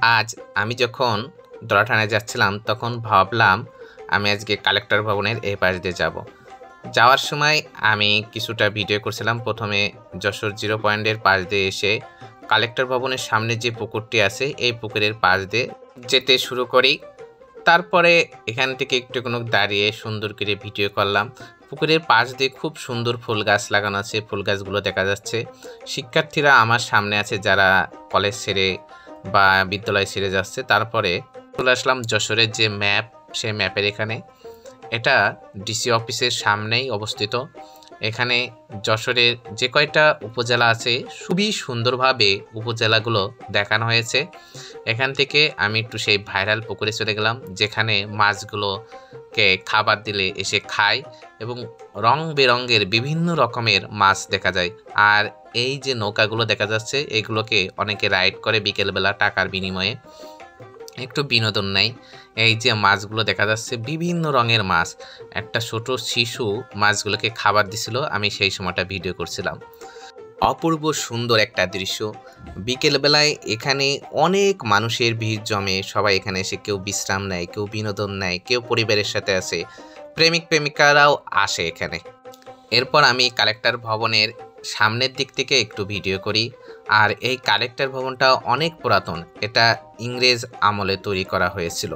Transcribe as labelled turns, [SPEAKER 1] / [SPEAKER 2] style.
[SPEAKER 1] আজ আমি যখন দলাঠানে যাচ্ছিলাম তখন ভাবলাম আমি আজকে কালেক্টর ভবনের এই পাশ দিয়ে যাব। যাওয়ার সময় আমি কিছুটা ভিডিও করছিলাম। প্রথমে যশোর জিরো পয়েন্টের পাশ দিয়ে এসে কালেক্টর ভবনের সামনে যে পুকুরটি আছে এই পুকুরের পাশ দিয়ে যেতে শুরু করি। তারপরে এখান থেকে একটুখানি দাঁড়িয়ে সুন্দর করে ভিডিও করলাম। পুকুরের পাশ দিয়ে খুব সুন্দর ফুল গাছ লাগানো আছে, ফুল গাছগুলো দেখা যাচ্ছে। শিক্ষার্থীরা আমার সামনে আছে যারা কলেজ ছেড়ে বা বিদ্যালয় ছেড়ে যাচ্ছে। তারপরে চলে আসলাম যশোরের যে ম্যাপ, সেই ম্যাপের এখানে। এটা ডিসি অফিসের সামনেই অবস্থিত। এখানে যশোরের যে কয়টা উপজেলা আছে খুবই সুন্দরভাবে উপজেলাগুলো দেখানো হয়েছে। এখান থেকে আমি একটু সেই ভাইরাল পুকুরে চলে গেলাম, যেখানে মাছগুলোকে খাবার দিলে এসে খায় এবং রং বেরঙের বিভিন্ন রকমের মাছ দেখা যায়। আর এই যে নৌকাগুলো দেখা যাচ্ছে এগুলোকে অনেকে রাইড করে বিকেলবেলা টাকার বিনিময়ে, একটু বিনোদন নেয়। এই যে মাছগুলো দেখা যাচ্ছে বিভিন্ন রঙের মাছ, একটা ছোট শিশু মাছগুলোকে খাবার দিছিল, আমি সেই সময়টা ভিডিও করছিলাম। অপূর্ব সুন্দর একটা দৃশ্য। বিকেলবেলায় এখানে অনেক মানুষের ভিড় জমে, সবাই এখানে এসে কেউ বিশ্রাম নেয়, কেউ বিনোদন নেয়, কেউ পরিবারের সাথে আসে, প্রেমিক প্রেমিকারাও আসে এখানে। এরপর আমি কালেক্টর ভবনের সামনের দিক থেকে একটু ভিডিও করি। আর এই কালেক্টর ভবনটা অনেক পুরাতন, এটা ইংরেজ আমলে তৈরি করা হয়েছিল।